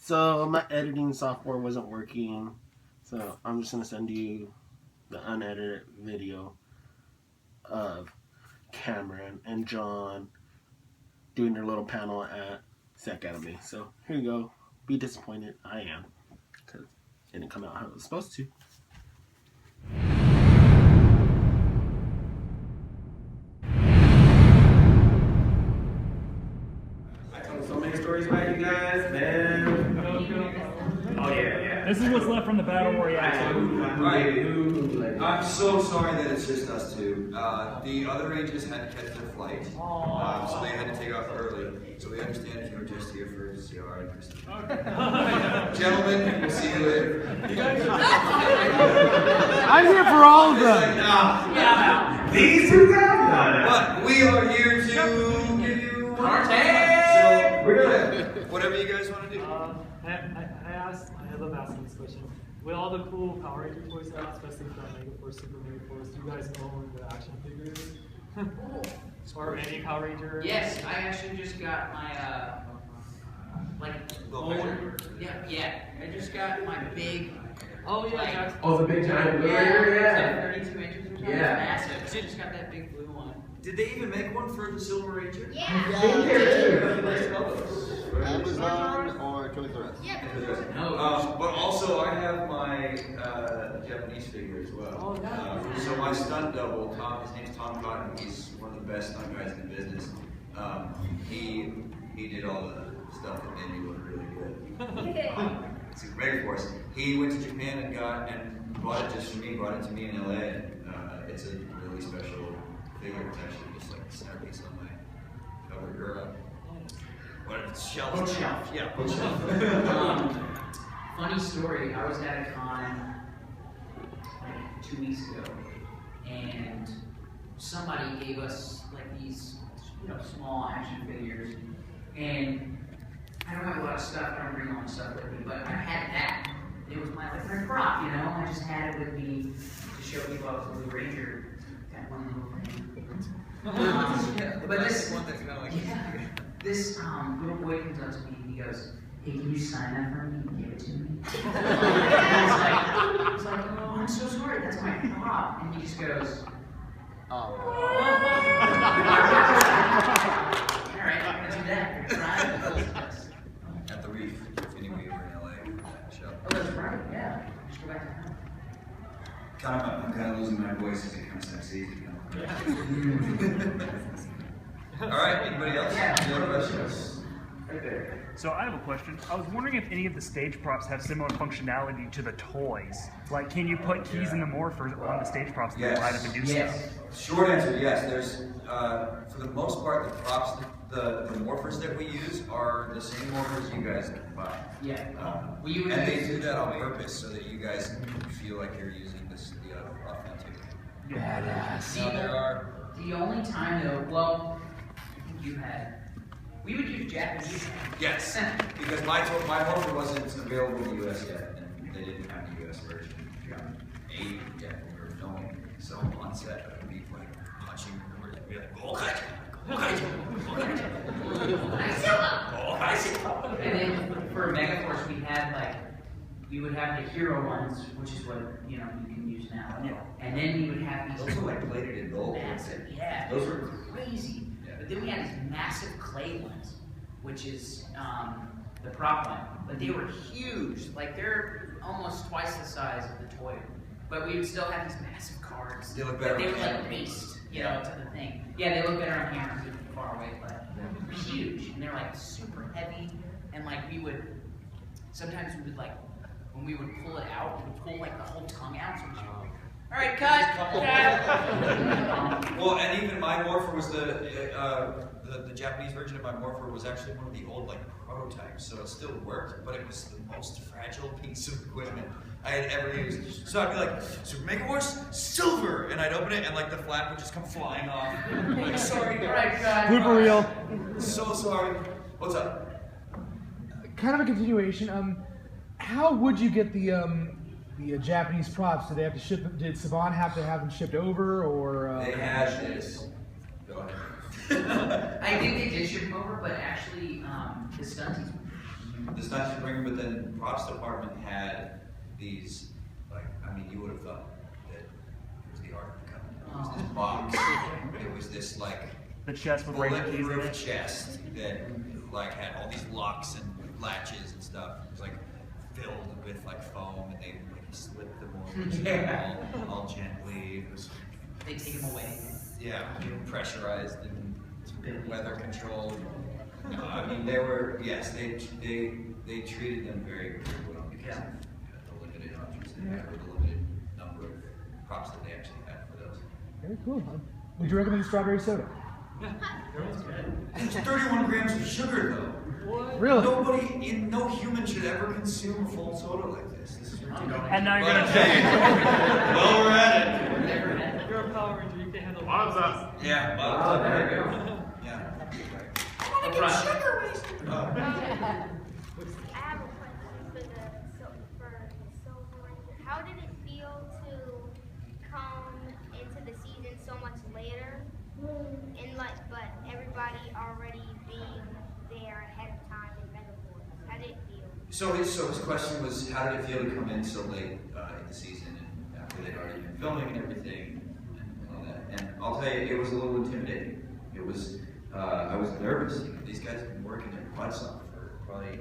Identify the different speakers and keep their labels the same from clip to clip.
Speaker 1: So my editing software wasn't working, so I'm just gonna send you the unedited video of Cameron and John doing their little panel at Sac-Anime. So here you go. Be disappointed. I am, because it didn't come out how it was supposed to. I told so many stories about you guys, man. Oh yeah.
Speaker 2: This is what's left from the battle royale.
Speaker 3: Right. I'm so sorry that it's just us two. The other Rangers had to catch their flight, so they had to take off early. So we understand if you were just here for CR and Christy. Gentlemen, we'll see you later.
Speaker 4: I'm here for all of them.
Speaker 3: Yeah. These two guys. But we are here to give you PART2. So really, whatever you guys want to do.
Speaker 2: I love asking this question. With all the cool Power Ranger toys out, especially from Mega Force, Super Mega Force, do you guys own the action figures? Or any Power Ranger?
Speaker 5: Yes, I actually just got my yeah. I just got my big.
Speaker 2: Oh yeah.
Speaker 5: Like,
Speaker 6: Oh, the big giant blue Ranger,
Speaker 5: yeah. It's like 32 inches or something.
Speaker 6: Yeah.
Speaker 5: It's massive. I just got that big blue one.
Speaker 3: Did they even make one for the Silver Ranger?
Speaker 7: Yeah.
Speaker 8: Amazon or Toys R Us?
Speaker 7: Yeah.
Speaker 3: But also I have my Japanese figure as well.
Speaker 2: Oh, nice.
Speaker 3: So my stunt double, Tom, his name's Tom Cotton. He's one of the best stunt guys in the business. He did all the stuff that made me look really good. It's great for us. He went to Japan and bought it just for me. Brought it to me in LA. And, it's a really special figure. It's actually just like the centerpiece on my cover. What shelf?
Speaker 5: Bookshelf.
Speaker 3: Yeah, bookshelf.
Speaker 5: Funny story. I was at a con like 2 weeks ago, and somebody gave us like these, small action figures, and I don't have a lot of stuff. I don't bring a lot of stuff with me, but I had that. It was my prop, I just had it with me to show people I was a Blue Ranger. Got one little thing. But this one that's kind of like. Yeah. This little boy comes up to me and he goes, "Hey, can you sign that for me and give it to me?" I was like, "Oh, I'm so sorry, that's my prop." And he just goes, "Oh." Alright, I'm gonna do that. You're trying.
Speaker 3: At the Reef, if anyway you were in LA. Show.
Speaker 5: Oh, that's right, yeah. Just go back to town.
Speaker 3: I'm kind of losing my voice as it kind of succeeds again. All right, anybody else?
Speaker 5: Yeah.
Speaker 3: Any other questions?
Speaker 6: Right there.
Speaker 2: So I have a question. I was wondering if any of the stage props have similar functionality to the toys. Like, can you put keys in the morphers on the stage props to light up and do stuff?
Speaker 3: Short answer, yes. There's, for the most part, the props, the morphers that we use are the same morphers you guys can buy.
Speaker 5: Yeah.
Speaker 3: And they do that on purpose so that you guys feel like you're using the authentic.
Speaker 5: Badass.
Speaker 3: Now there are.
Speaker 5: The only time though, well, I think you had. We would use Japanese.
Speaker 3: Yes, because my morpher wasn't available in the US yet, and they didn't have the US version. Yet we were filming, so on set I would be like punching, we'd be like, "Oh,
Speaker 5: And then for Megaforce, we would have the hero ones, which is what you can use now.
Speaker 3: Yeah.
Speaker 5: And then we would have these.
Speaker 3: Those were like plated in gold.
Speaker 5: Massive, yeah.
Speaker 3: Those were
Speaker 5: crazy.
Speaker 3: Yeah.
Speaker 5: But then we had these massive clay ones, which is the prop one. But they were huge. Like they're almost twice the size of the toy. But we would still have these massive cards.
Speaker 3: They look better
Speaker 5: They
Speaker 3: on
Speaker 5: were
Speaker 3: camera.
Speaker 5: like based, to the thing. Yeah, they look better on camera because they're far away, but they're huge. And they're like super heavy. And like sometimes we would like, when we would pull it out, we would pull like the whole tongue out. So all right, cut.
Speaker 3: Well, and even my morpher was the Japanese version of my morpher was actually one of the old like prototypes, so it still worked, but it was the most fragile piece of equipment I had ever used. So I'd be like, Super Mega Force, silver, and I'd open it and like the flap would just come flying off. I'm like, sorry,
Speaker 5: All right, cut.
Speaker 4: Blooper reel.
Speaker 3: So sorry. What's up?
Speaker 4: Kind of a continuation. How would you get the Japanese props? Did they have to ship them? Did Saban have to have them shipped over, or?
Speaker 3: They had this. Go ahead.
Speaker 5: I think they did ship them over, but actually, the stunties
Speaker 3: the stunts to bring, but then props department had these, like, I mean, you would have thought that it was the Ark of the Covenant. It was this box. It was this like
Speaker 2: The chest with regular keys in
Speaker 3: bulletproof
Speaker 2: it.
Speaker 3: chest that like had all these locks and latches and stuff. It was like filled with like foam, and they like slipped them over all gently. It was
Speaker 5: They take them away.
Speaker 3: yeah, pressurized and weather controlled. No, I mean they were they treated them very well because of the limited options they had, or the limited number of props that they actually had for those.
Speaker 4: Very cool. Would you recommend the strawberry soda?
Speaker 2: Everyone's good.
Speaker 3: It's 31 grams of sugar though.
Speaker 2: What?
Speaker 4: Really?
Speaker 3: No human should ever consume a full soda like this. This is ridiculous.
Speaker 2: And now you're
Speaker 3: But,
Speaker 2: gonna say,
Speaker 3: well, we're at it.
Speaker 2: you're a Power Ranger, you can handle it.
Speaker 6: Bob's up.
Speaker 3: Yeah,
Speaker 6: Oh, there you go.
Speaker 3: Yeah.
Speaker 5: Up front.
Speaker 7: I have a question for the Silver Ranger. How did it feel to come into the season so much later, and but everybody already being there ahead of time in Megaforce? How did it feel?
Speaker 3: So his question was, how did it feel to come in so late in the season and after they'd already been filming and everything and all that? And I'll tell you, it was a little intimidating. It was, I was nervous. You know, these guys have been working their butts off for probably,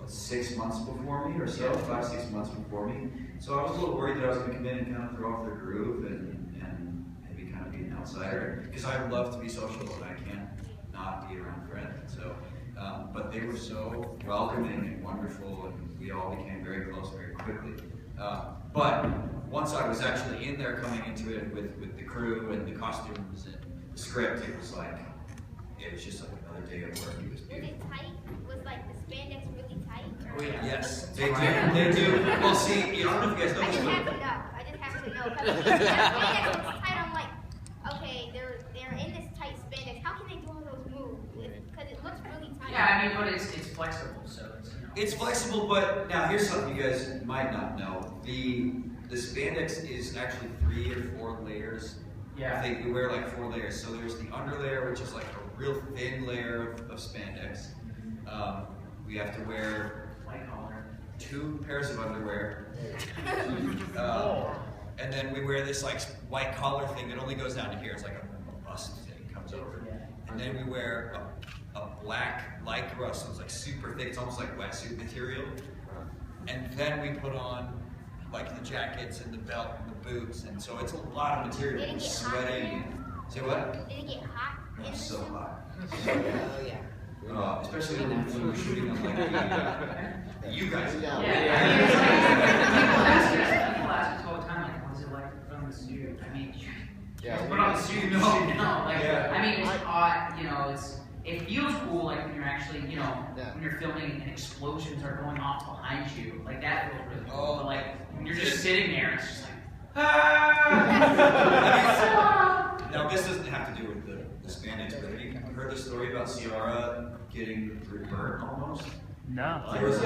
Speaker 3: 6 months before me or so, 5-6 months before me. So I was a little worried that I was going to come in and kind of throw off their groove and maybe kind of be an outsider. Because I love to be social and I can't not be around friends. So, but they were so welcoming and wonderful, and we all became very close very quickly. But once I was actually in there coming into it with the crew and the costumes and the script, it was just like another day at work. It was
Speaker 7: Was
Speaker 3: beautiful.
Speaker 7: it tight? Was like the spandex really tight? Or
Speaker 5: Oh, yeah.
Speaker 3: Yes, they do. They do. Well, see, I don't know if you guys know
Speaker 7: I
Speaker 3: this,
Speaker 7: just
Speaker 3: but
Speaker 7: have to know. I just have to know. Because if that spandex looks tight, I'm like, okay, they're in this tight spandex. How can they do all those moves? Because it looks really tight.
Speaker 5: Yeah, I mean, but it's flexible, so it's, you know.
Speaker 3: it's flexible. But now here's something you guys might not know: the spandex is actually 3 or 4 layers.
Speaker 5: Yeah.
Speaker 3: I think we wear like 4 layers. So there's the underlayer, which is like a real thin layer of spandex. We have to wear
Speaker 5: White collar.
Speaker 3: 2 pairs of underwear. And then we wear this like white collar thing that only goes down to here. It's like a bust thing, comes over. And then we wear a black lycra, so it's like super thick. It's almost like wetsuit material. And then we put on like the jackets and the belt and the boots, and so it's a lot of material.
Speaker 7: Did it
Speaker 3: We're
Speaker 7: get hot
Speaker 3: sweating.
Speaker 7: in
Speaker 3: Say what?
Speaker 7: Did it get hot?
Speaker 3: Oh,
Speaker 7: in
Speaker 3: it's so
Speaker 7: the
Speaker 3: hot.
Speaker 8: Oh, yeah.
Speaker 3: Especially when we're shooting on like you guys.
Speaker 5: Yeah.
Speaker 8: Yeah.
Speaker 5: People ask us all the time, like, what's it like to film the suit? I mean,
Speaker 8: Yeah,
Speaker 5: put on the suit, no, like,
Speaker 3: Yeah.
Speaker 5: I mean, it's hot, you know, it feels cool, like, when you're actually, you know,
Speaker 8: Yeah.
Speaker 5: when you're filming and explosions are going off behind you, like, that feels really cool,
Speaker 3: Oh.
Speaker 5: but, like, when you're just sitting there, it's just like,
Speaker 3: Now this doesn't have to do with the spandex, but have you heard the story about Ciara getting burnt almost?
Speaker 2: No.
Speaker 3: There was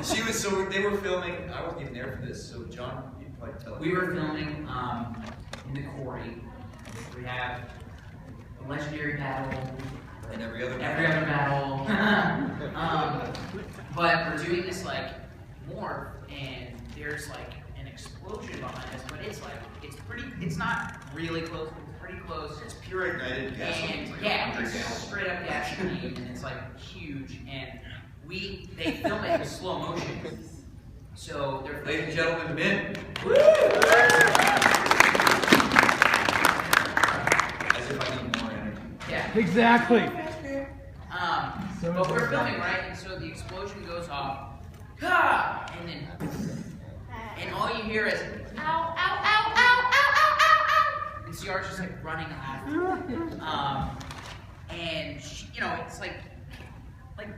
Speaker 3: she was so they were filming. I wasn't even there for this, so John, you can probably tell.
Speaker 5: we were filming, in the quarry. We have a legendary battle,
Speaker 3: and every other
Speaker 5: battle. But we're doing this like morph, and there's like an explosion behind us, but it's not really close, but it's pretty close.
Speaker 3: It's pure ignited gasoline.
Speaker 5: And
Speaker 3: It's like
Speaker 5: yeah,
Speaker 3: 100
Speaker 5: it's
Speaker 3: gallons.
Speaker 5: straight up gasoline, and it's like huge, and they film it in slow motion. So they're
Speaker 3: Ladies and gentlemen, men. As if I need more energy.
Speaker 5: yeah.
Speaker 4: Exactly. So
Speaker 5: But we're
Speaker 4: important.
Speaker 5: filming, right? And so the explosion goes off, ah, and then, and all you hear is, ow, ow, ow, ow, ow, ow, ow, ow. And Ciara's just like running after. And she, you know, it's like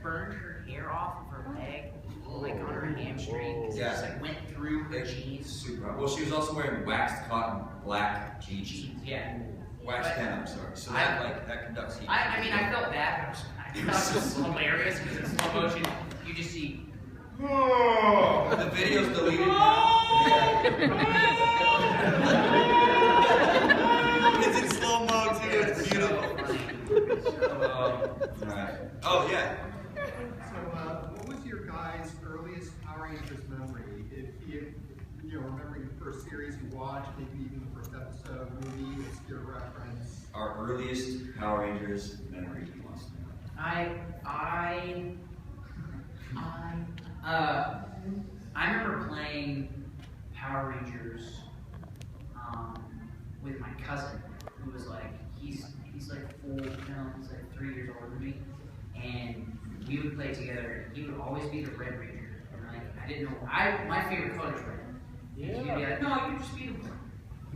Speaker 5: burned her hair off of her leg, like on her hamstring. 'Cause it just like went through her jeans.
Speaker 3: Super hot. Well, she was also wearing waxed cotton black jeans.
Speaker 5: Jeans, yeah.
Speaker 3: Waxed tan, I'm sorry. So that conducts heat.
Speaker 5: I mean, I felt bad, but I thought it was hilarious because in slow motion, you just see.
Speaker 3: The video's deleted now. It's in slow mo too. It's beautiful. Oh yeah.
Speaker 9: So, what was your guys' earliest Power Rangers memory? If you remembering the first series you watched, maybe even the first episode, movie, obscure reference.
Speaker 3: Our earliest Power Rangers memory, he wants to know.
Speaker 5: I remember playing Power Rangers with my cousin, who was like, he's like 3 years older than me, and we would play together. And he would always be the Red Ranger, and like I didn't know. My favorite color is red. Yeah. He'd be like, no, you just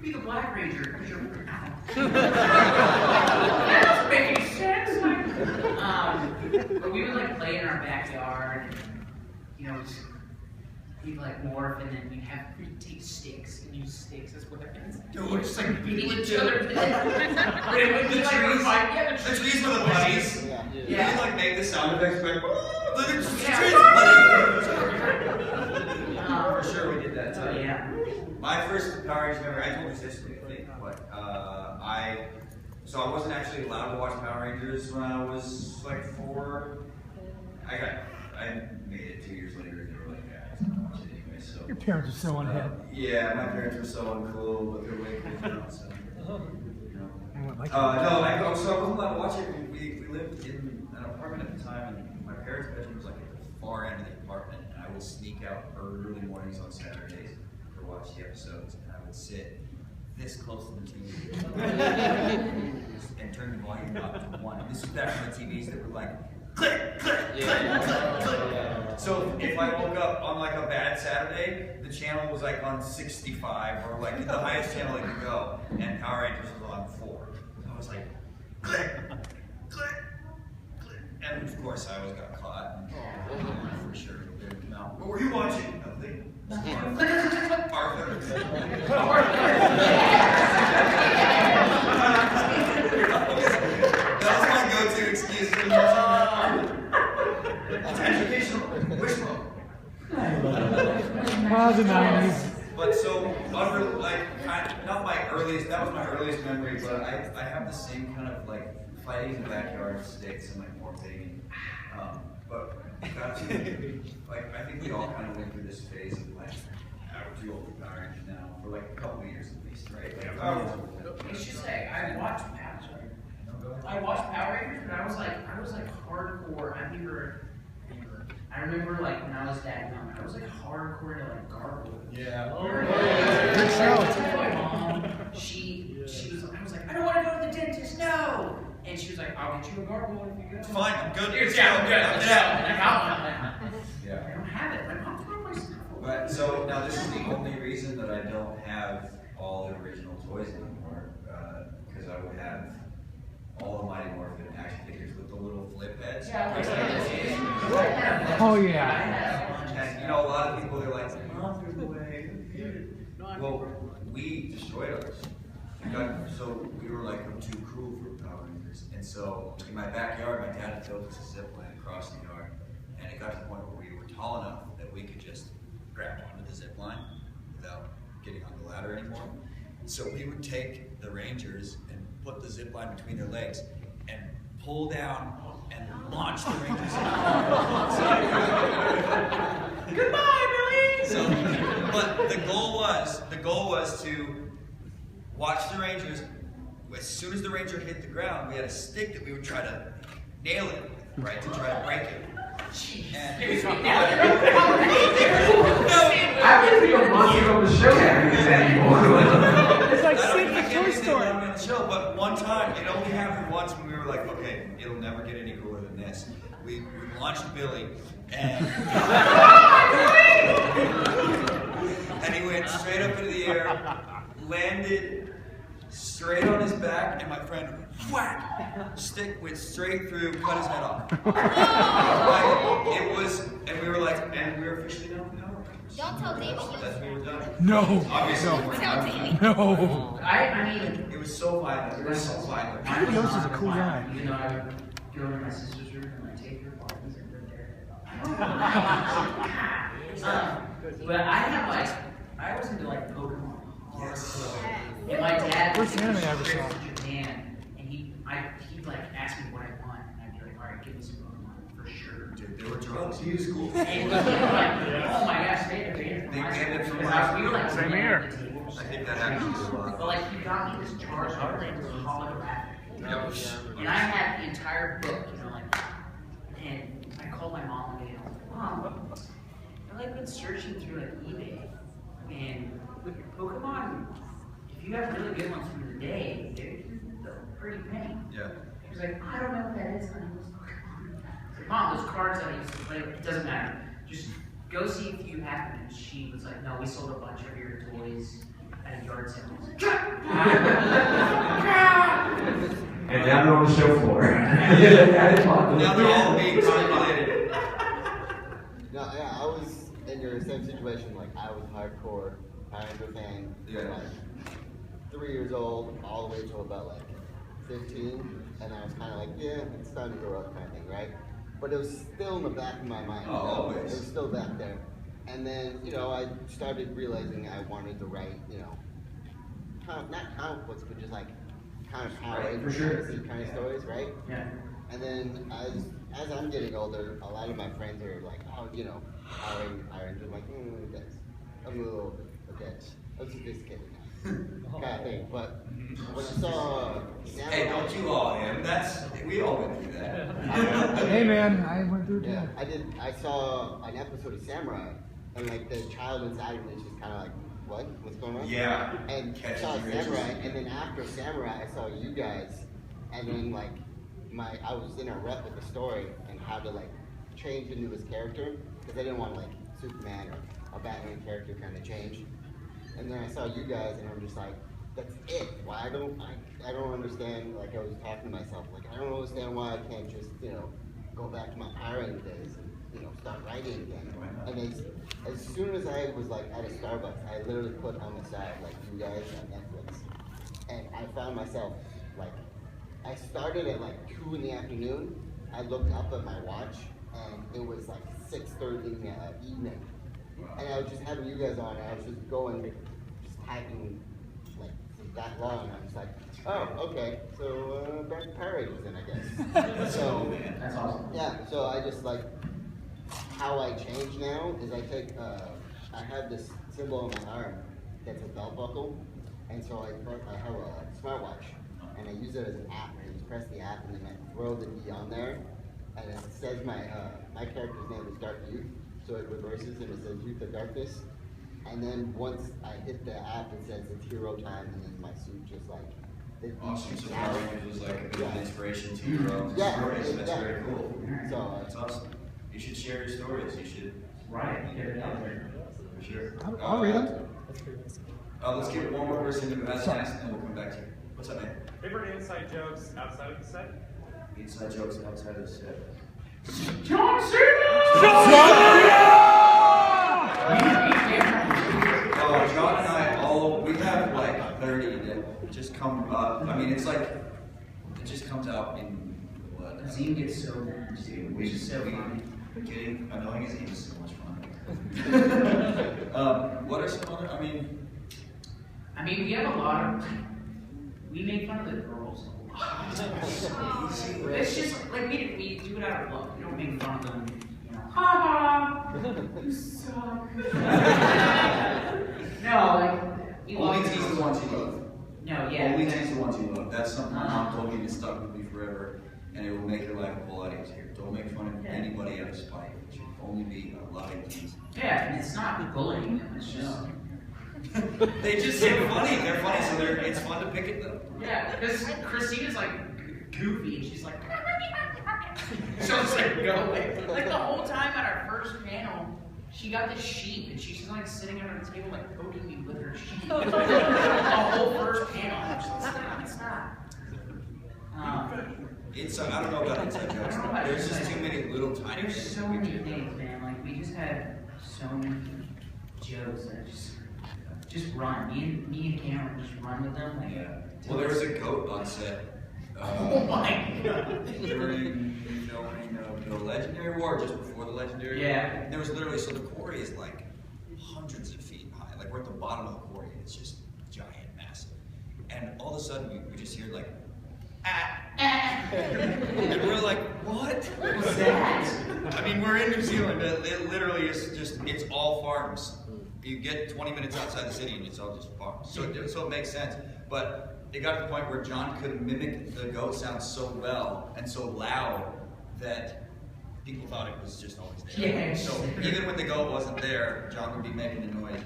Speaker 5: be the Black Ranger because you're brown. That doesn't make any sense. But we would like play in our backyard, and we'd like morph, and then we'd take sticks and use sticks as weapons. We're just like beating each other. But it would be like we're fighting. Yeah,
Speaker 3: the trees were the buddies.
Speaker 5: Yeah.
Speaker 3: You'd like make the sound effects like, look at the trees. For sure we did that too.
Speaker 5: Yeah.
Speaker 3: My first Power Rangers memory, I told you this week, I think, but I wasn't actually allowed to watch Power Rangers when I was like 4. I made it 2 years later, and they were like, yeah, I don't watch it anyway. So
Speaker 4: Your parents are so unhip.
Speaker 3: yeah, my parents were so uncool, but they're way cool now. So
Speaker 4: Like
Speaker 3: so I wasn't allowed to watch it. We lived in an apartment at the time, and my parents' bedroom was like at the far end of the apartment, and I would sneak out early mornings on Saturdays to watch the episodes, and I would sit this close to the TV and turn the volume up to 1. This was back when the TVs that were like click, click, click, click, click. So if I woke up on like a bad Saturday, the channel was like on 65 or like the highest channel it could go, and Power Rangers was on 4. I was like click, click, click, and of course I always got caught. For sure. No. What were you watching? Nothing. Arthur. That was my go-to excuse for it's educational. Wishbone.
Speaker 4: the 90s.
Speaker 3: But so, not my earliest, that was my earliest memory, but I have the same kind of like fighting in the backyard with sticks and like morphing. But got to, like, I think we all kind of went through this phase of like, we're too old for Power Rangers now, for like a couple of years at least, right? Like,
Speaker 5: I should say, I watched Power Rangers, but I was like hardcore. I remember like when I was that young, I was like hardcore to like gargoyles.
Speaker 3: Yeah.
Speaker 5: My mom, she was. I was like, I don't want to go to the dentist, no. And she was like, I'll get you a gargoyle if you go.
Speaker 3: It's fine, I'm good.
Speaker 5: Yeah, I'm good.
Speaker 3: Yeah.
Speaker 5: I don't have it. My mom threw my stuff away.
Speaker 3: But so now this is the only reason that I don't have all the original toys anymore, because I would have all the Mighty Morphin action figures with the little flip heads.
Speaker 4: Oh yeah.
Speaker 3: And you know, a lot of people they're like, Mom threw away. Well, we destroyed ours. So we were like, I'm too cool for Power Rangers. And so in my backyard, my dad had built us a zip line across the yard. And it got to the point where we were tall enough that we could just grab onto the zip line without getting on the ladder anymore. So we would take the Rangers and put the zip line between their legs and pull down and launch the Rangers.
Speaker 5: Goodbye, Billy!
Speaker 3: So, but the goal was to watch the Rangers. As soon as the Ranger hit the ground, we had a stick that we would try to nail it with, right, to try to break it. And
Speaker 6: I would think a monster on the show having this anymore.
Speaker 4: It's like
Speaker 3: I
Speaker 4: seeing the
Speaker 3: can't
Speaker 4: Toy
Speaker 3: even think
Speaker 4: Story.
Speaker 3: of it on the show, but one time, it only happened once when we were like, okay, it'll never get any cooler than this. We launched Billy, and he went straight up into the air, landed straight on his back, and my friend, whack, stick went straight through, cut his head off. Like, it was, and we were like, and we were officially done with Power Rangers.
Speaker 7: Don't tell David you.
Speaker 3: That's when we were done.
Speaker 4: No.
Speaker 3: Obviously,
Speaker 4: No.
Speaker 3: we're
Speaker 7: Tell
Speaker 3: not.
Speaker 7: David.
Speaker 4: No.
Speaker 5: I mean,
Speaker 3: It was so violent. It was so violent.
Speaker 5: I was
Speaker 4: Yost is a cool guy.
Speaker 5: You know, I would go to my sister's room and like take her buttons and put their but I was into like Pokemon.
Speaker 3: Yes.
Speaker 5: And my dad was
Speaker 4: First anime I ever
Speaker 5: trip
Speaker 4: saw.
Speaker 5: to Japan, and he like asked me what
Speaker 3: drugs. He was cool.
Speaker 5: And we were like, oh my gosh, they banned
Speaker 3: They banned it from
Speaker 5: because
Speaker 3: high
Speaker 5: we were like,
Speaker 4: Same here.
Speaker 3: I think that happens a lot.
Speaker 5: But like, he got me this charger that was holographic.
Speaker 3: Yep.
Speaker 5: And I had the entire book, you know, like, and I called my mom and I was like, Mom, I've like been searching through like eBay, and with your Pokemon, if you have really good ones from the day, they're pretty penny.
Speaker 3: Yeah.
Speaker 5: She was like, I don't know what that is, honey. Those Pokemon. I said, Mom, those cards that I used to play with, it doesn't matter. Just go see if you have them. And she was like, no, we sold a bunch of your toys at a yard sale. I was like,
Speaker 6: And now they're on the show floor.
Speaker 3: Now they're all being populated.
Speaker 10: No, yeah, I was in your same situation. Like, I was hardcore Power Ranger fan.
Speaker 3: Yeah.
Speaker 10: Like 3 years old, all the way till about like 15, and I was kind of like, yeah, it's time to grow up, kind of thing, right? But it was still in the back of my mind.
Speaker 3: Oh,
Speaker 10: you know?
Speaker 3: always.
Speaker 10: It was still back there. And then, you know, I started realizing I wanted to write, you know, not comic books, but just like kind of Power Ranger kind of stories, right?
Speaker 5: yeah.
Speaker 10: And then as I'm getting older, a lot of my friends are like, oh, you know, Power Ranger. I'm like, that's I'm a little bit, okay, I'm sophisticated now, kind of thing. But when I saw Samurai,
Speaker 3: Hey, don't you all him? We all went through that.
Speaker 4: Hey man, I went through it
Speaker 10: yeah,
Speaker 4: too.
Speaker 10: I saw an episode of Samurai, and like the child inside of me is just kind of like, what? What's going on?
Speaker 3: Yeah.
Speaker 10: And I saw Samurai, and then after Samurai, I saw you guys, and then like I was in a rep with the story and how to like change into his character because I didn't want like Superman or a Batman character kind of change. And then I saw you guys, and I'm just like, that's it. Why I don't understand. Like I was talking to myself, like I don't understand why I can't just go back to my Power Ranger days and start writing again. And as soon as I was like at a Starbucks, I literally put on the side like you guys on Netflix, and I found myself like I started at like 2 in the afternoon. I looked up at my watch, and it was like 6:30 in the evening. And I was just having you guys on, and I was just just typing like for that long. I was like, oh, okay, so back to Power Rangers then, I guess. So
Speaker 5: That's awesome.
Speaker 10: yeah, so I just like how I change now is I take I have this symbol on my arm that's a belt buckle, and so I have a smartwatch, and I use it as an app. I just press the app, and then I throw the D on there, and it says my character's name is Dark Youth. So it reverses and it says Youth of Darkness. And then once I hit the app, it says it's hero time, and then my suit just like...
Speaker 3: Awesome. So Power Rangers was like a bit of an inspiration to your own
Speaker 10: Yeah,
Speaker 3: stories. That's
Speaker 10: yeah.
Speaker 3: very cool.
Speaker 10: So,
Speaker 3: That's awesome. You should share your stories. You should.
Speaker 5: Right, get it out there.
Speaker 3: For sure.
Speaker 4: I'll read them.
Speaker 3: Let's give one more person who hasn't asked, and then we'll come back to you. What's up, man?
Speaker 11: Favorite inside jokes outside of the set?
Speaker 3: Inside jokes outside of the set.
Speaker 5: John Cena!
Speaker 3: Oh, John and I we have like 30 that just come up. I mean, it's like, it just comes out in what?
Speaker 5: Azim gets so mad, dude, which is so funny.
Speaker 3: Getting annoying Azim is so much fun. What are some other, I mean,
Speaker 5: we have a lot of, we make fun of the girls a lot. It's just, like, we do it out of love. We don't make fun of them, ha ha, you suck. No, like, we
Speaker 3: only
Speaker 5: love
Speaker 3: tease the ones you love.
Speaker 5: No, yeah.
Speaker 3: Only tease the ones you love. That's something my mom told me and it's stuck with me forever, and it will make your life a whole lot easier. Don't make fun of anybody out of spite. It should only be a loving tease.
Speaker 5: Yeah, and it's not bullying them, it's just...
Speaker 3: They just seem funny. They're funny, so it's fun to pick at them.
Speaker 5: Yeah, because Christina's like goofy, and she's like, so it's like, go away. Like the whole time at our first panel, she got this sheep, and she's like sitting under the table, like poking me with her sheep. The whole first panel, I'm just like, stop.
Speaker 3: I don't know about inside jokes. There's just too many little tiny
Speaker 5: There's
Speaker 3: things.
Speaker 5: so many things, man. Like, we just had so many jokes that just run. Me and Cameron just run with them. Like,
Speaker 3: Yeah. Well, there was a goat on set.
Speaker 5: Oh my god.
Speaker 3: During filming of the Legendary War, just before the Legendary War.
Speaker 5: Yeah.
Speaker 3: There was literally, so the quarry is like hundreds of feet high. Like we're at the bottom of the quarry, and it's just giant, massive. And all of a sudden, we just hear like And we're like, what?
Speaker 5: What's that?
Speaker 3: I mean, we're in New Zealand, but it literally is just, it's all farms. You get 20 minutes outside the city and it's all just farms. So it makes sense. But it got to the point where John could mimic the goat sound so well and so loud that people thought it was just always there.
Speaker 5: Yeah.
Speaker 3: So even when the goat wasn't there, John would be making the noise.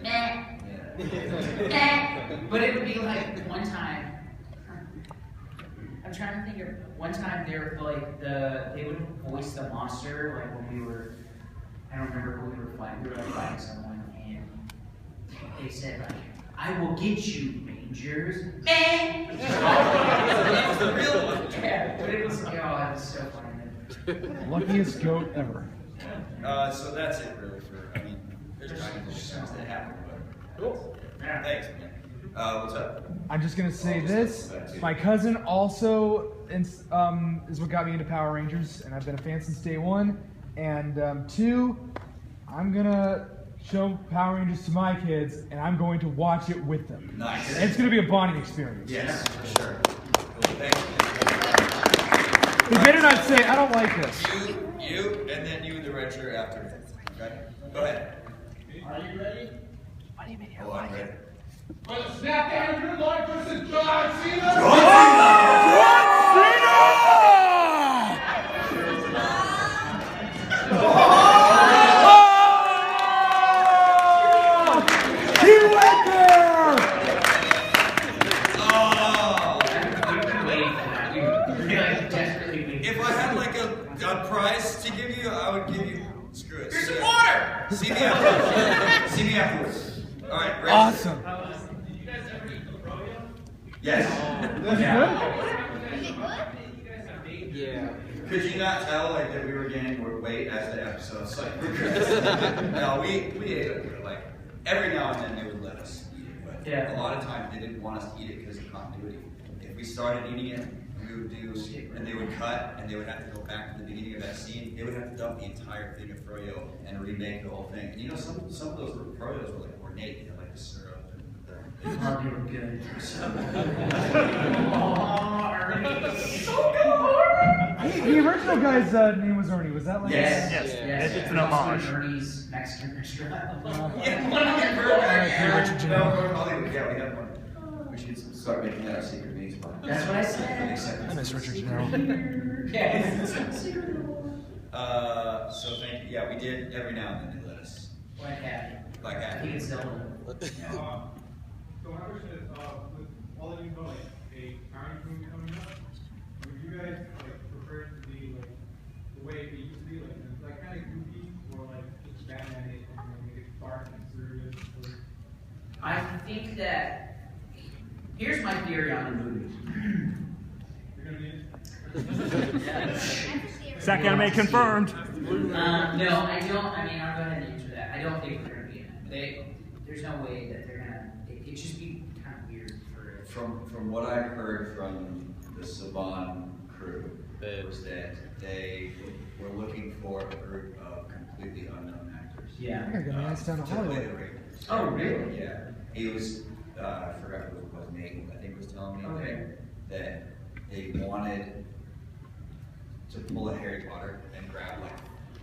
Speaker 5: But it would be like one time, I'm trying to think of one time they were like they would voice the monster like when we were, I don't remember who we were fighting. We were like fighting someone and they said like, "I will get you, Rangers."
Speaker 3: That was the real one.
Speaker 5: Yeah, but it was so funny.
Speaker 4: Luckiest goat ever.
Speaker 3: So that's it really for, I mean, there's kind of things that happen, but cool. Yeah, thanks, man. What's up?
Speaker 4: I'm just gonna say this. My cousin also is what got me into Power Rangers, and I've been a fan since day one. And 2, I'm gonna show Power Rangers to my kids, and I'm going to watch it with them.
Speaker 3: Nice.
Speaker 4: And it's gonna be a bonding experience.
Speaker 3: Yes, for sure. Cool. Thanks, man.
Speaker 4: They better not say, "I don't like this."
Speaker 3: You, and then you, the red shirt after. Okay? Go ahead.
Speaker 12: Are you ready?
Speaker 4: What do you mean?
Speaker 3: Oh, I'm ready.
Speaker 12: For the Sac-Anime versus John Cena!
Speaker 4: He went there!
Speaker 3: If I had like a prize to give you, I would give you. Screw it.
Speaker 5: Here's some water!
Speaker 3: See me afterwards. See me afterwards. All right. Ready?
Speaker 4: Awesome.
Speaker 12: Did you guys ever eat the froyo?
Speaker 3: Yes.
Speaker 4: That's
Speaker 8: Yeah.
Speaker 3: Could you not tell like that we were gaining weight as the episodes like progressed? No, we ate it. Like every now and then they would let us eat it, but
Speaker 5: Yeah.
Speaker 3: a lot of times they didn't want us to eat it because of continuity. If we started eating it, we would do, and they would cut, and they would have to go back to the beginning of that scene. They would have to dump the entire thing of froyo and remake the whole thing. And you know, some of those froyos were like ornate. They had like the syrup and the.
Speaker 5: They were good.
Speaker 4: The original guy's name was Ernie. Was that like?
Speaker 5: Yes.
Speaker 2: It's an homage.
Speaker 5: Ernie's Mexican restaurant.
Speaker 3: Hollywood, yeah, we have one. We should start making that our secret meeting spot.
Speaker 5: That's what I said.
Speaker 4: I miss Richard Gennaro.
Speaker 5: Yes.
Speaker 3: So thank you. Yeah, we did every now and then they let us.
Speaker 5: Like happy.
Speaker 3: Like
Speaker 5: I
Speaker 3: that.
Speaker 5: think it's Zelda.
Speaker 12: So my question is, with all of you know, like a Power Rangers movie coming up, would you guys like prefer it to be like the way it used to be, like kind of goofy, or like just Batman it and make it dark and serious?
Speaker 5: I think that here's my theory on the movie.
Speaker 12: You're gonna be
Speaker 2: Sac-Anime confirmed.
Speaker 5: No, I don't. I mean, I'll go ahead and answer that. I don't think they're gonna be in it. There's no way that they're gonna. It just be kind of weird for it.
Speaker 3: From what I've heard from the Saban crew was that they were looking for a group of completely unknown actors.
Speaker 5: Yeah.
Speaker 4: I gotta go nice down to
Speaker 3: To play
Speaker 4: Hollywood.
Speaker 3: the Rangers.
Speaker 5: Oh, really?
Speaker 3: Yeah. He was, I forgot who it was, Nate, I think was telling me that they wanted to pull a Harry Potter and grab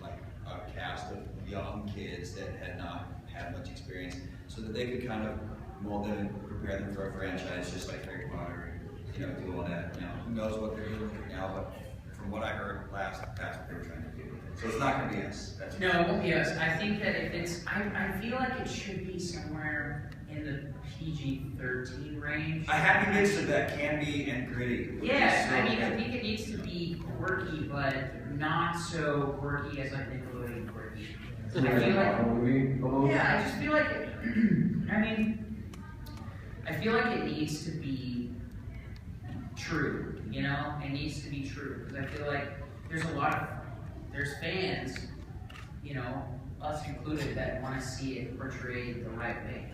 Speaker 3: like a cast of young kids that had not had much experience so that they could kind of mold them and prepare them for a franchise just like Harry Potter and, do all that. Who knows what they're doing now, but from what I heard last, that's what they were trying to do. So it's not going to be us. That's
Speaker 5: No, it won't be us. I think that if it's, I feel like it should be somewhere in the PG-13 range.
Speaker 3: a happy mix of that candy and gritty.
Speaker 5: Yeah, I mean, I think it needs to be quirky, but not so quirky as like Nickelodeon quirky. I feel like, yeah, I just feel like, I feel like it needs to be true, It needs to be true, because I feel like there's fans, us included, that want to see it portrayed the right way.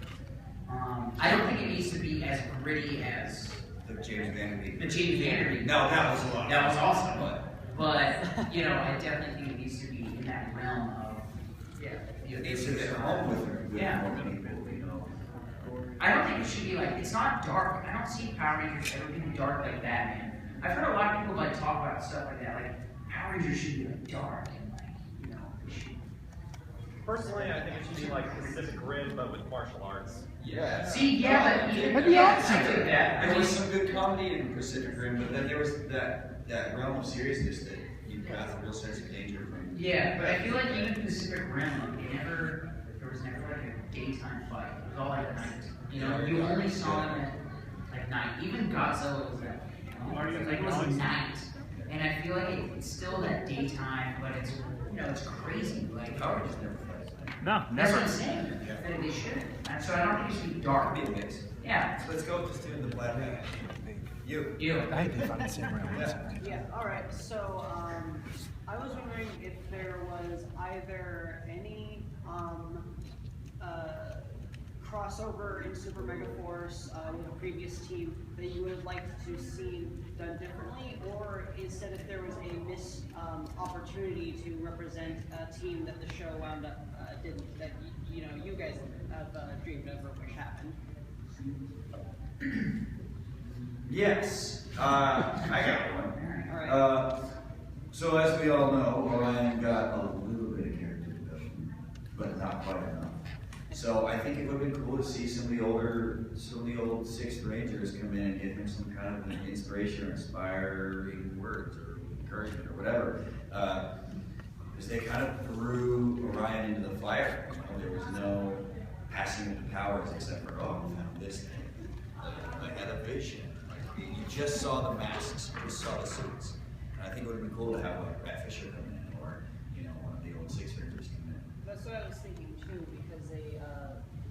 Speaker 5: I don't think it needs to be as gritty as
Speaker 3: The James Vanderbeek.
Speaker 5: the James Vanderbeek.
Speaker 3: No, that was a lot.
Speaker 5: That was awesome. But I definitely think it needs to be in that realm of
Speaker 3: It needs to hit home with more people,
Speaker 5: I don't think it should be like, it's not dark. I don't see Power Rangers ever being dark like Batman. I've heard a lot of people like talk about stuff like that, like Power Rangers should be like dark and like, you know, they should.
Speaker 11: Personally, I think it should be like Pacific Rim, but with martial arts.
Speaker 3: Yeah.
Speaker 5: See, yeah, but
Speaker 4: That'd be awesome.
Speaker 5: I take that.
Speaker 3: There was some good comedy in Pacific Rim, but then there was that realm of seriousness that you got a real sense of danger from.
Speaker 5: Yeah, but I feel like even Pacific Rim, like, there was never like a daytime fight. It was all like at night. You know, you only saw them at like night. Even Godzilla was that. You know, it was night. And I feel like it's still that daytime, but it's, you know, it's crazy. Like,
Speaker 3: Power Rangers never fights.
Speaker 11: No,
Speaker 5: that's
Speaker 11: never.
Speaker 5: what I'm saying. They shouldn't. And so I don't think it should be dark.
Speaker 3: Be a mix.
Speaker 5: Yeah.
Speaker 3: So let's go with just doing the black man. You.
Speaker 4: I hate they find the same round.
Speaker 13: Yeah, alright, so I was wondering if there was either any crossover in Super Mega Force with a previous team that you would have liked to see done differently, or instead if there was a missed opportunity to represent a team that the show wound up didn't, that you know you guys have dreamed of or wish happened.
Speaker 3: Yes. I got one.
Speaker 13: All right.
Speaker 3: So as we all know, Orion got a little bit of character development, but not quite enough. So I think it would have been cool to see some of the old Sixth Rangers come in and give him some kind of an inspiration or inspiring words or encouragement or whatever. Because they kind of threw Orion into the fire. You know, there was no passing of the powers except for, oh, I found this thing. I had a vision. Like, you just saw the masks, you just saw the suits. And I think it would have been cool to have like Rat Fisher come in, or you know, one of the old Six Rangers come in.
Speaker 13: That's what I was thinking too, because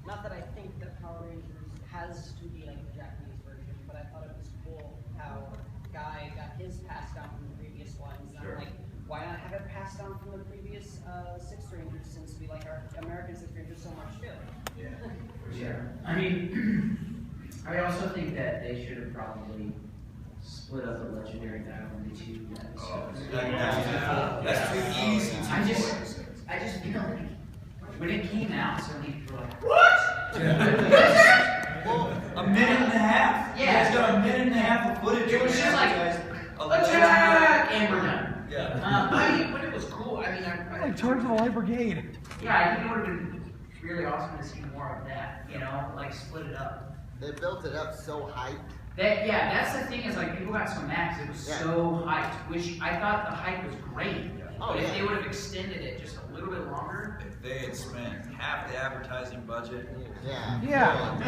Speaker 13: not that I think that Power Rangers has to be like the Japanese version, but I thought it was cool how Guy got his passed down from the previous ones. And
Speaker 3: Sure.
Speaker 13: I'm like, why not have it passed down from the previous Six Rangers, since we like our American Six Rangers so much too?
Speaker 3: Yeah, for
Speaker 5: Yeah.
Speaker 3: sure.
Speaker 5: I mean, I also think that they should have probably split up the legendary battle into two episodes.
Speaker 3: That's too easy.
Speaker 5: I just feel like when it came out, so many people were like,
Speaker 3: What? Well, a minute and a half?
Speaker 5: Yeah.
Speaker 3: You guys got a minute and a half of footage.
Speaker 5: It was just like,
Speaker 3: guys,
Speaker 5: attack, and we're done.
Speaker 3: Yeah.
Speaker 5: But it was cool. I mean,
Speaker 4: Like charge the light brigade.
Speaker 5: yeah, I think it would have been really awesome to see more of that. You know, like split it up.
Speaker 10: They built it up so hyped.
Speaker 5: Yeah, that's the thing is like people got so mad 'cause it was so hyped, which I thought the hype was great.
Speaker 10: Oh,
Speaker 5: but if
Speaker 10: yeah.
Speaker 5: they would have extended it just a little bit longer.
Speaker 3: If they had spent half the advertising budget.
Speaker 10: Yeah.
Speaker 4: Yeah.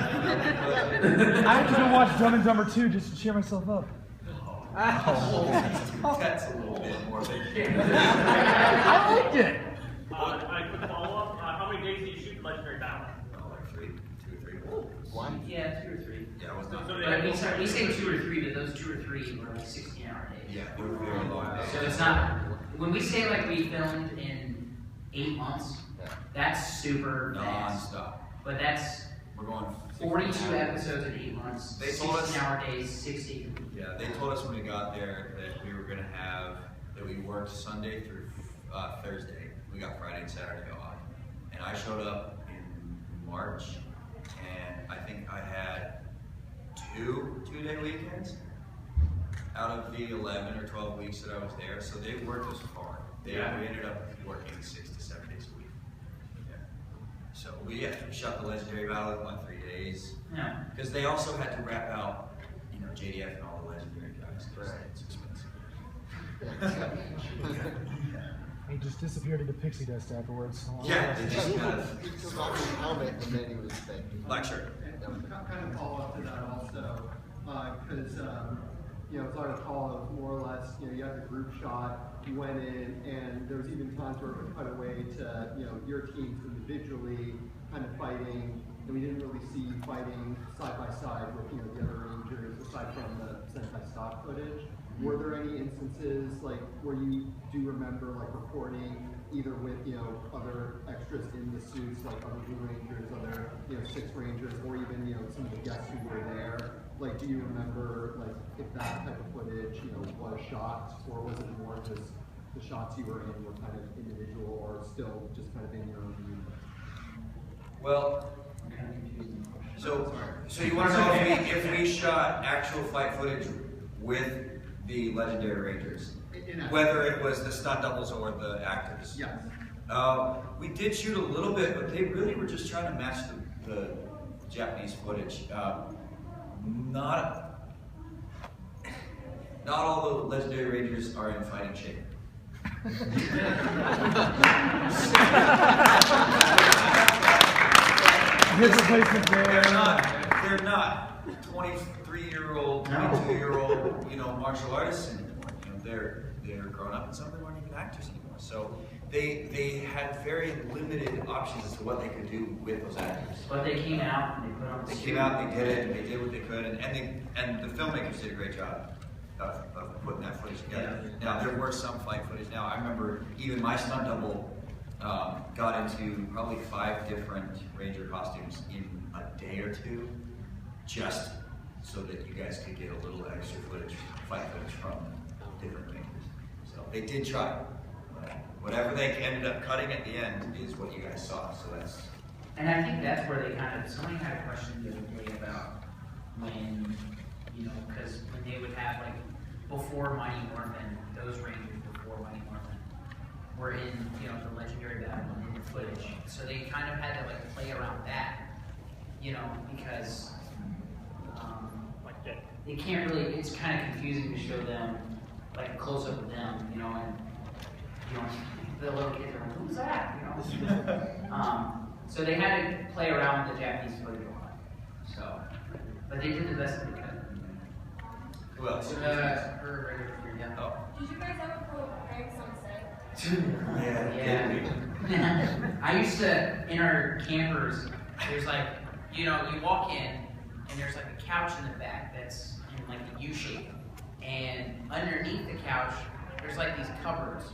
Speaker 4: I have to go watch Dumb and Dumber 2 just to cheer myself up.
Speaker 3: That's a little bit more than
Speaker 4: I liked it.
Speaker 11: I quick follow up. How many days do you shoot the legendary battle?
Speaker 3: like 2 or 3.
Speaker 10: One?
Speaker 5: Yeah, 2 or 3.
Speaker 3: Yeah, it was not.
Speaker 5: But we say 2 or 3, but those 2 or 3 were like 16-hour days.
Speaker 3: Yeah, they were very long.
Speaker 5: So it's not, when we say like we filmed in 8 months, that's super fast.
Speaker 3: Non-stop.
Speaker 5: But that's
Speaker 3: We're going
Speaker 5: 42 episodes in 8 months,
Speaker 3: They told us-
Speaker 5: 16-hour days, 60.
Speaker 3: Yeah, they told us when we got there that we were going to have, that we worked Sunday through Thursday. We got Friday and Saturday off. And I showed up in March, and I think I had 2 two-day weekends out of the 11 or 12 weeks that I was there. So they worked us hard. We ended up working 6 to 7 days a week. Yeah. So we shot the legendary battle in like 3 days.
Speaker 5: Yeah.
Speaker 3: Because they also had to wrap out, you know, JDF and all the legendary guys.
Speaker 10: Right.
Speaker 3: It's expensive.
Speaker 4: He just disappeared into pixie dust afterwards.
Speaker 3: Yeah, they just kind of
Speaker 10: He took off his helmet and then he was like,
Speaker 3: lecture.
Speaker 9: Kind of follow up to that also, because you know, it's I recall of more or less, you know, you had the group shot, you went in, and there was even times where it would cut away to, you know, your teams individually kind of fighting, and we didn't really see you fighting side by side with, you know, the other Rangers aside from the Sentai stock footage. Were there any instances like where you do remember like reporting either with, you know, other extras in the suits, like other Blue Rangers, other, you know, Six Rangers, or even, you know, some of the guests who were there? Like, do you remember like if that type of footage, you know, was shot, or was it more just the shots you were in were kind of individual, or still just kind of in your own view?
Speaker 3: Well, so you want to know if we shot actual fight footage with the Legendary Rangers, whether it was the stunt doubles or the actors.
Speaker 9: Yes.
Speaker 3: We did shoot a little bit, but they really were just trying to match the Japanese footage. Not all the Legendary Rangers are in fighting shape. They're not 23-year-old, 22-year-old, martial artists anymore. They're grown up, and some of them aren't even actors anymore. So they had very limited options as to what they could do with those actors.
Speaker 5: But they came out and they put on.
Speaker 3: They came out, they did it, and they did what they could, and the filmmakers did a great job of putting that footage together.
Speaker 5: Yeah.
Speaker 3: Now there were some fight footage. Now I remember even my stunt double got into probably 5 different Ranger costumes in a day or two, just so that you guys could get a little extra footage, fight footage from different Rangers. So they did try. Whatever they ended up cutting at the end is what you guys saw. So that's.
Speaker 5: And I think that's where they somebody had a question the other day about when, because when they would have before Mighty Morphin, those Rangers before Mighty Morphin were in, the Legendary Battle and in the footage. So they kind of had to play around that, because they can't really, it's kind of confusing to show them, a close up of them, and the little kids are like, who's that? So they had to play around with the Japanese footage a lot. So, but they did the best that they could.
Speaker 3: Who else?
Speaker 7: Did you guys ever pull pranks on set?
Speaker 5: Yeah. I used to, in our campers, there's you walk in and there's a couch in the back that's in a U shape. And underneath the couch, there's these cupboards.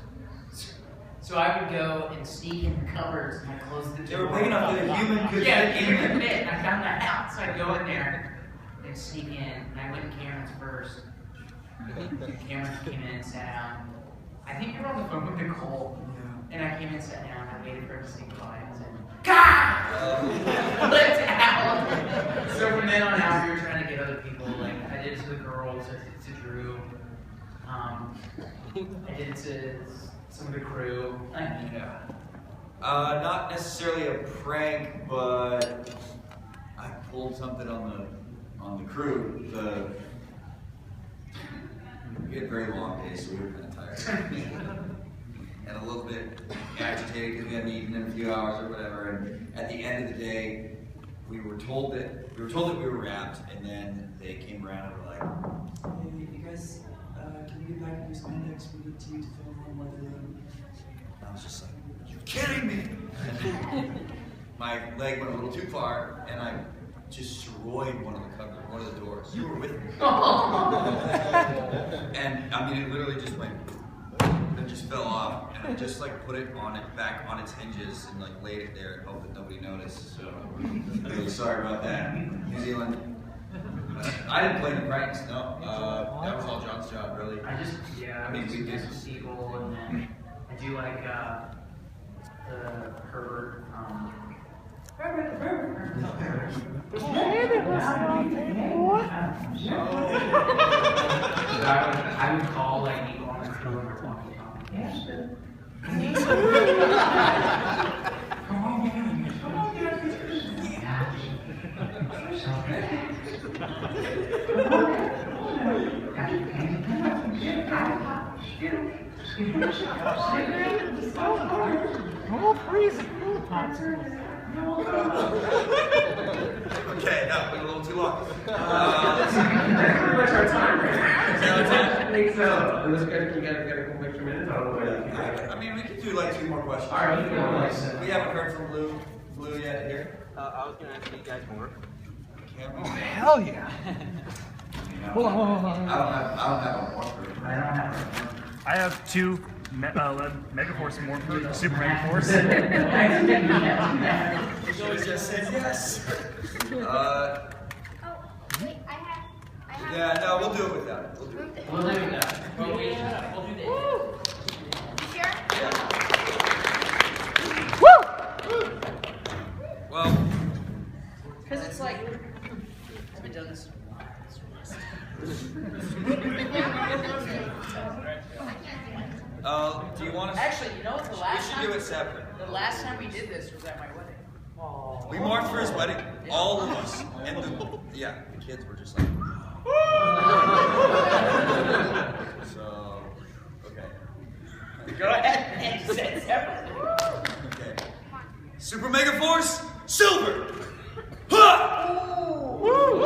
Speaker 5: So I would go and sneak in the cupboards and close the door.
Speaker 3: They were big enough that a human could
Speaker 5: fit in. I found that out. So I'd go in there and sneak in. And I went to Cameron's first. Cameron came in and sat down. I think you were on the phone with Nicole. And I came in and sat down. I waited for him to sneak by and said, God! Let's out! So from then on out, we were trying to get other people. I did it to the girls, I did it to Drew. I did it to some of the crew.
Speaker 3: Yeah. Not necessarily a prank, but I pulled something on the crew. We had very long days, so we were kind of tired. And a little bit agitated because we hadn't eaten in a few hours or whatever. And at the end of the day, we were told that we were wrapped, and then they came around and were like,
Speaker 14: "Hey, you guys, can you get back and do spandex? We need to film on weather." And
Speaker 3: I was just like, "You're kidding me!" My leg went a little too far, and I destroyed one of the doors. You were with me. And I mean, it literally just went. It just fell off, and I just put it back on its hinges and laid it there and hoped that nobody noticed. So really sorry about that. New Zealand. I didn't play the pranks. No, that was all John's job, really.
Speaker 5: I mean, we did some sequel, and then I do the Herbert. I would call people on the crew and we're walking.
Speaker 3: Okay, that went a little too long.
Speaker 6: That's pretty much our time right now. I think so. Unless you guys got a couple extra minutes.
Speaker 3: I mean, we could do 2 more questions.
Speaker 6: All right,
Speaker 3: we haven't heard from Blue yet here.
Speaker 15: I was going to ask you guys more.
Speaker 3: Cameron?
Speaker 4: Oh, hell yeah. Hold on.
Speaker 3: I don't have a morpher.
Speaker 16: I have 2 Megaforce morpher, Super Megaforce.
Speaker 3: You just said yes.
Speaker 7: Oh, wait, I have.
Speaker 3: Yeah, no, we'll do it with that.
Speaker 5: We'll do it with that. We'll do this.
Speaker 7: You sure?
Speaker 3: Yeah.
Speaker 7: Woo!
Speaker 3: Well,
Speaker 13: because it's I've been doing this.
Speaker 5: Actually, you know what? The
Speaker 3: We
Speaker 5: last
Speaker 3: should
Speaker 5: time
Speaker 3: do it separate.
Speaker 5: The last time we did this was at my wedding.
Speaker 3: We marched for his wedding, all of us, and the kids were just like. So, okay.
Speaker 5: Go ahead and say it separately.
Speaker 3: Okay. Super Mega Force Silver. Ha!
Speaker 5: Woo!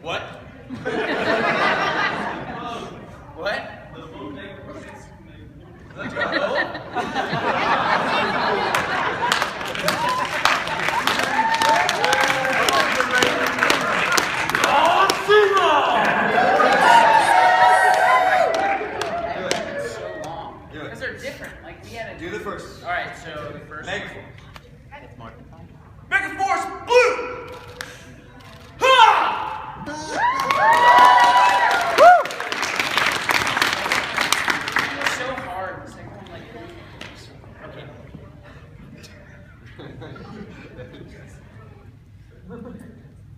Speaker 3: What?
Speaker 5: What?
Speaker 3: Let's go.
Speaker 5: Because they're different. Like we had to
Speaker 3: Do the first.
Speaker 5: All right, so the first.
Speaker 3: Mega Force. Mega Force Blue. Ha!
Speaker 5: It's so hard. The second one, like, okay.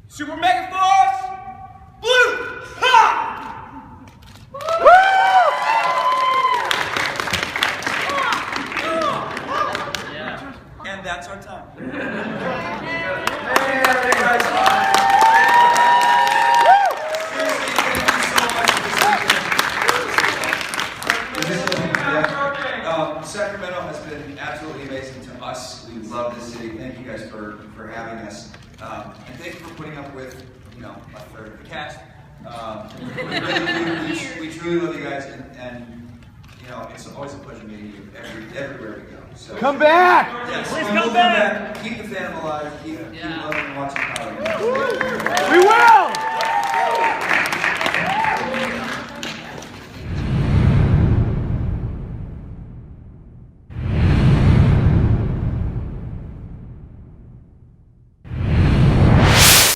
Speaker 3: Super Mega Force Blue. Ha! Yeah. And that's our time. Sacramento has been absolutely amazing to us. We love this city. Thank you guys for having us. And thank you for putting up with, a third of the cast. We truly love you guys, and it's always a pleasure meeting you everywhere we go. So
Speaker 4: Come back!
Speaker 3: Yes,
Speaker 16: Please
Speaker 3: and we'll
Speaker 16: come back!
Speaker 3: Keep the fandom alive. Keep loving and watching Power.
Speaker 4: We will!